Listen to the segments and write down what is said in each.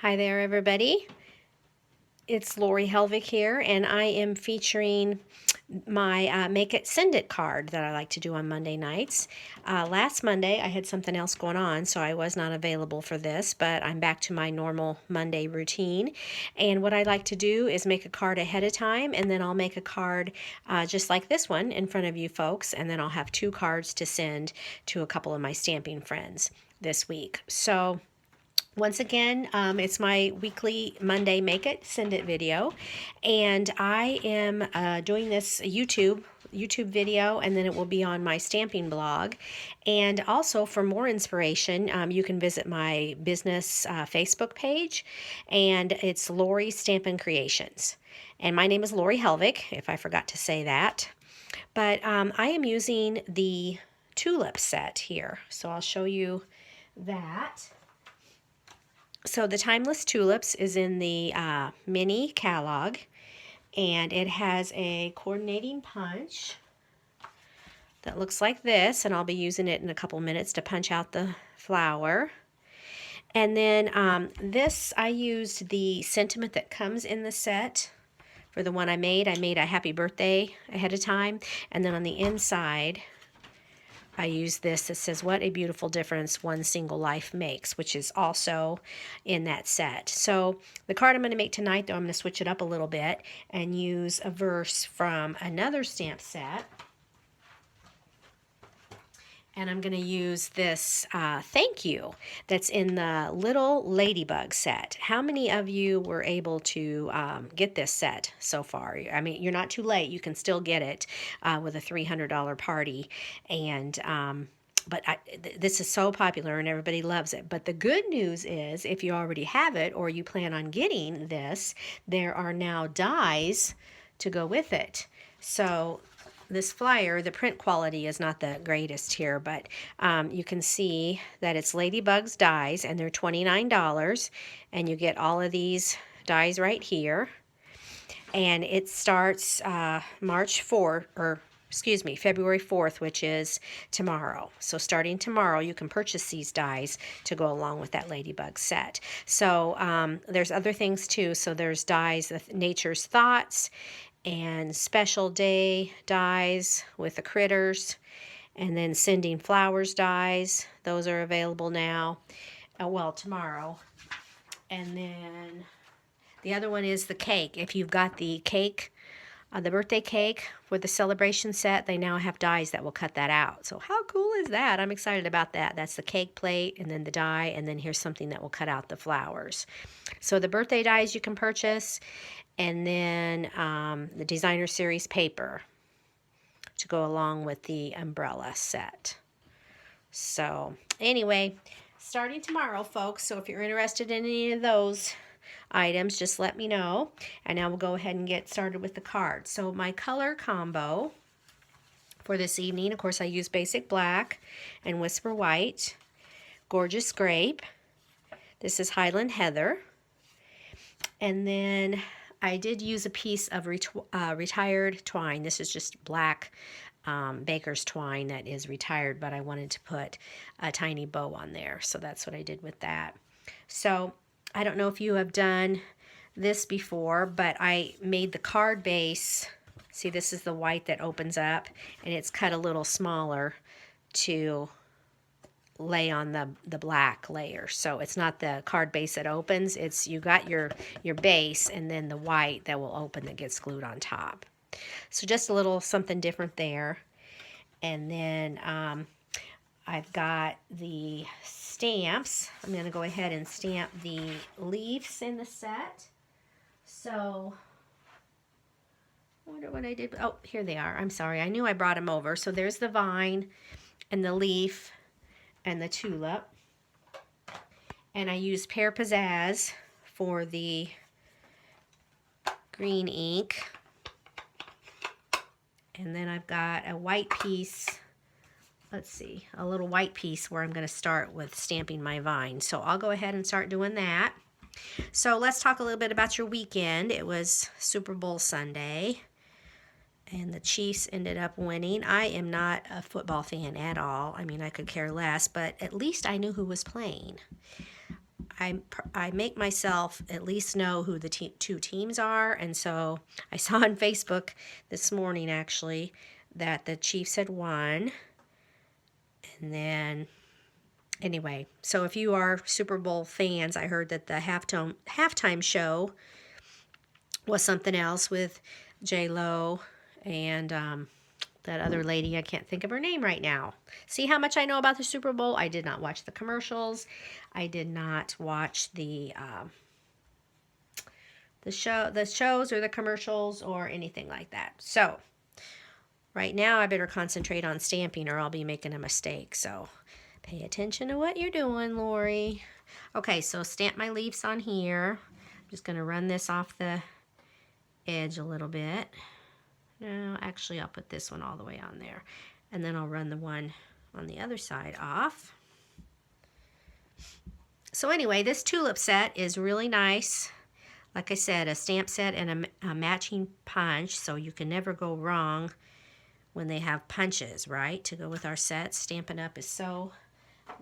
Hi there, everybody. It's Lori Helvig here, and I am featuring my Make It Send It card that I like to do on Monday nights. Last Monday, I had something else going on, so I was not available for this, but I'm back to my normal Monday routine. And what I like to do is make a card ahead of time, and then I'll make a card just like this one in front of you folks, and then I'll have 2 cards to send to a couple of my stamping friends this week. So once again, it's my weekly Monday Make It Send It video, and I am doing this YouTube video, and then it will be on my stamping blog. And also, for more inspiration, you can visit my business Facebook page, and it's Lori Stampin' Creations. And my name is Lori Helvig, if I forgot to say that. But I am using the Tulip set here, so I'll show you that. So the Timeless Tulips is in the mini catalog, and it has a coordinating punch that looks like this, and I'll be using it in a couple minutes to punch out the flower. And then this, I used the sentiment that comes in the set for the one I made. I made a happy birthday ahead of time, and then on the inside I use this that says, "What a beautiful difference one single life makes," which is also in that set. So the card I'm going to make tonight, though, I'm going to switch it up a little bit and use a verse from another stamp set. And I'm going to use this thank you that's in the little ladybug set. How many of you were able to get this set so far? I mean, you're not too late. You can still get it with a $300 party. And but this is so popular and everybody loves it. But the good news is, if you already have it or you plan on getting this, there are now dies to go with it. So this flyer, the print quality is not the greatest here, but you can see that it's Ladybug's dies, and they're $29, and you get all of these dies right here. And it starts February 4th, which is tomorrow. So starting tomorrow, you can purchase these dies to go along with that Ladybug set. So there's other things too. So there's dies, Nature's Thoughts, and Special Day dies with the critters, and then Sending Flowers dies. Those are available now. Well, tomorrow. And then the other one is the cake. If you've got the cake, the birthday cake for the celebration set, they now have dies that will cut that out. So how cool is that? I'm excited about that. That's the cake plate, and then the die, and then here's something that will cut out the flowers. So the birthday dies you can purchase, and then the designer series paper to go along with the umbrella set. So anyway, starting tomorrow, folks, so if you're interested in any of those items, just let me know, and now we'll go ahead and get started with the card. So my color combo for this evening, of course, I use Basic Black and Whisper White, Gorgeous Grape. This is Highland Heather. And then I did use a piece of retired twine. This is just black baker's twine that is retired, but I wanted to put a tiny bow on there. So that's what I did with that. So I don't know if you have done this before, but I made the card base. See, this is the white that opens up, and it's cut a little smaller to lay on the black layer. So it's not the card base that opens, it's you got your base and then the white that will open that gets glued on top. So just a little something different there. And then I've got the stamps. I'm going to go ahead and stamp the leaves in the set. So I wonder what I did. Oh, here they are. I'm sorry. I knew I brought them over. So there's the vine and the leaf and the tulip. And I used Pear Pizzazz for the green ink. And then I've got a white piece, let's see, a little white piece where I'm going to start with stamping my vine. So I'll go ahead and start doing that. So let's talk a little bit about your weekend. It was Super Bowl Sunday, and the Chiefs ended up winning. I am not a football fan at all. I mean, I could care less, but at least I knew who was playing. I make myself at least know who the two teams are. And so I saw on Facebook this morning, actually, that the Chiefs had won. And then, anyway, so if you are Super Bowl fans, I heard that the halftime show was something else with J-Lo and that other lady. I can't think of her name right now. See how much I know about the Super Bowl? I did not watch the commercials. I did not watch the shows or the commercials or anything like that. So right now I better concentrate on stamping or I'll be making a mistake. So pay attention to what you're doing, Lori. Okay, so stamp my leaves on here. I'm just going to run this off the edge a little bit. No, actually I'll put this one all the way on there. And then I'll run the one on the other side off. So anyway, this tulip set is really nice. Like I said, a stamp set and a matching punch, so you can never go wrong when they have punches, right, to go with our sets. Stampin' Up! Is so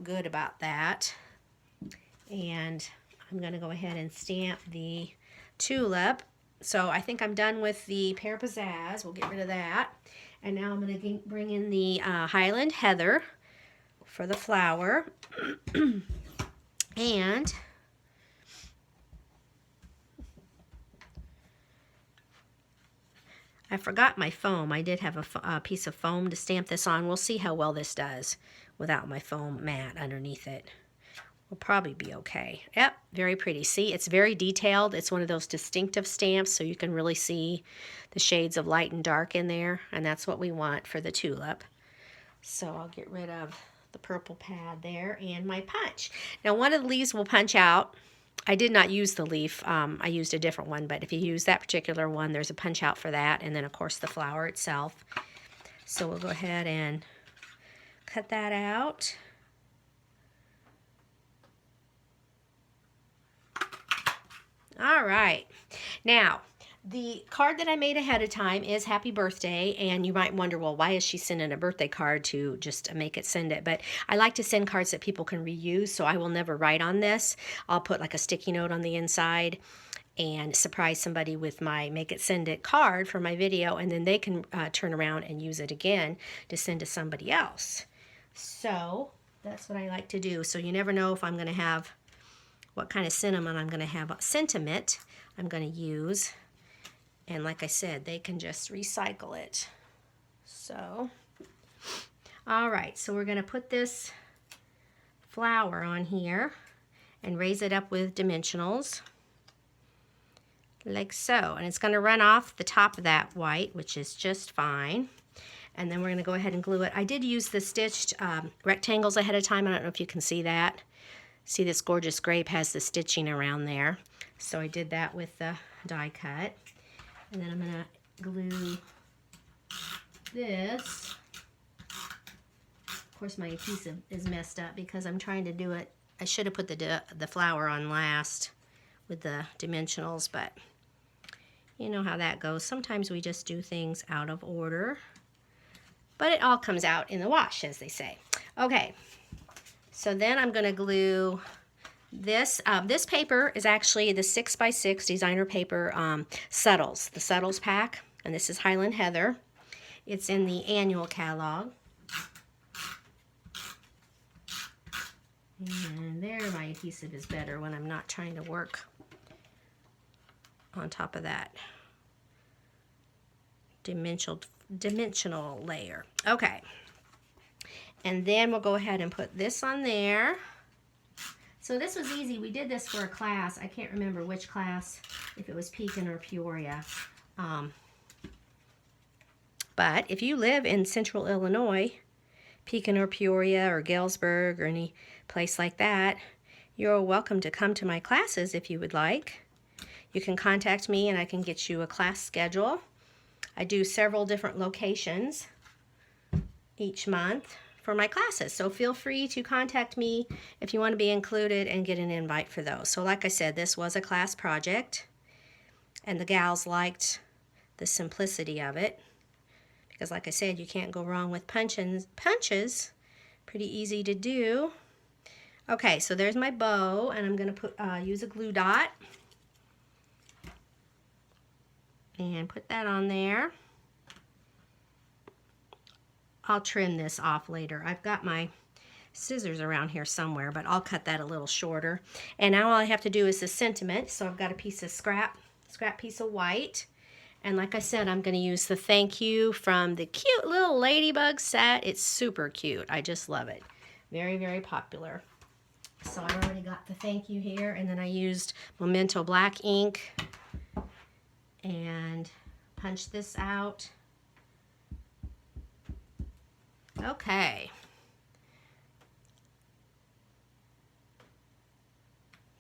good about that. And I'm going to go ahead and stamp the tulip. So I think I'm done with the Pear Pizzazz. We'll get rid of that. And now I'm going to bring in the Highland Heather for the flower. And I forgot my foam. I did have a piece of foam to stamp this on. We'll see how well this does without my foam mat underneath it. Will probably be okay. Yep, very pretty. See, it's very detailed. It's one of those distinctive stamps, so you can really see the shades of light and dark in there, and that's what we want for the tulip. So I'll get rid of the purple pad there and my punch. Now, one of the leaves will punch out. I did not use the leaf. I used a different one, but if you use that particular one, there's a punch out for that, and then, of course, the flower itself. So we'll go ahead and cut that out. All right. Now, the card that I made ahead of time is Happy Birthday, and you might wonder, well, why is she sending a birthday card to just make it send it? But I like to send cards that people can reuse, so I will never write on this. I'll put like a sticky note on the inside and surprise somebody with my Make It Send It card for my video, and then they can turn around and use it again to send to somebody else. So that's what I like to do. So you never know if I'm going to have what kind of sentiment I'm going to use. And like I said, they can just recycle it. So, all right, so we're going to put this flower on here and raise it up with dimensionals, like so. And it's going to run off the top of that white, which is just fine. And then we're going to go ahead and glue it. I did use the stitched rectangles ahead of time. I don't know if you can see that. See, this gorgeous grape has the stitching around there. So I did that with the die cut. And then I'm going to glue this. Of course, my adhesive is messed up because I'm trying to do it. I should have put the flower on last with the dimensionals, but you know how that goes. Sometimes we just do things out of order. But it all comes out in the wash, as they say. Okay. So then I'm going to glue this. This paper is actually the 6x6 designer paper Subtles, the Subtles pack. And this is Highland Heather. It's in the annual catalog. And there, my adhesive is better when I'm not trying to work on top of that dimensional layer. Okay. And then we'll go ahead and put this on there. So this was easy. We did this for a class. I can't remember which class, if it was Pekin or Peoria. But if you live in central Illinois, Pekin or Peoria or Galesburg or any place like that, you're welcome to come to my classes if you would like. You can contact me and I can get you a class schedule. I do several different locations each month for my classes. So feel free to contact me if you want to be included and get an invite for those. So like I said, this was a class project and the gals liked the simplicity of it because like I said, you can't go wrong with punches. Pretty easy to do. Okay, so there's my bow, and I'm going to use a glue dot and put that on there. I'll trim this off later. I've got my scissors around here somewhere, but I'll cut that a little shorter. And now all I have to do is the sentiment. So I've got a piece of scrap piece of white. And like I said, I'm going to use the thank you from the cute little ladybug set. It's super cute. I just love it. Very, very popular. So I already got the thank you here, and then I used Memento black ink and punched this out. Okay.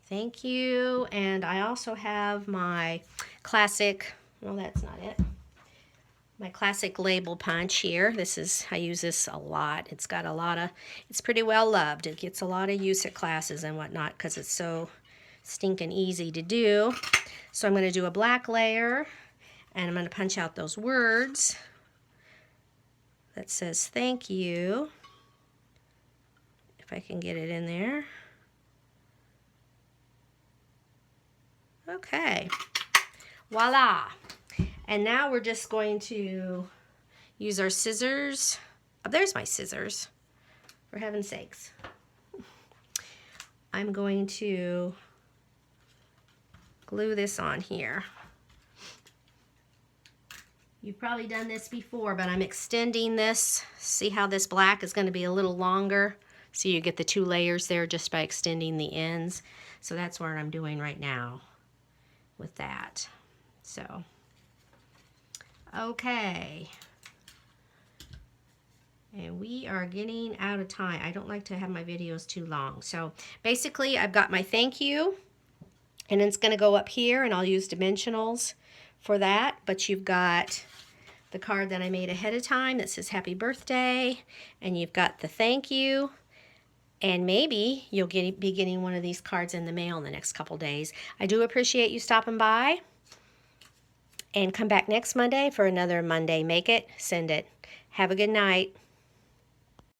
Thank you. And I also have my classic, well, that's not it. My classic label punch here. I use this a lot. It's got a lot of, it's pretty well loved. It gets a lot of use at classes and whatnot because it's so stinking easy to do. So I'm going to do a black layer, and I'm going to punch out those words that says thank you. If I can get it in there. Okay. Voila. And now we're just going to use our scissors. Oh, there's my scissors, for heaven's sakes. I'm going to glue this on here. You've probably done this before, but I'm extending this. See how this black is going to be a little longer? So you get the 2 layers there just by extending the ends. So that's what I'm doing right now with that. So, okay. And we are getting out of time. I don't like to have my videos too long. So basically I've got my thank you, and it's going to go up here, and I'll use dimensionals for that. But you've got the card that I made ahead of time that says happy birthday, and you've got the thank you. And maybe you'll be getting one of these cards in the mail in the next couple days. I do appreciate you stopping by. And come back next Monday for another Monday Make It, Send It. Have a good night.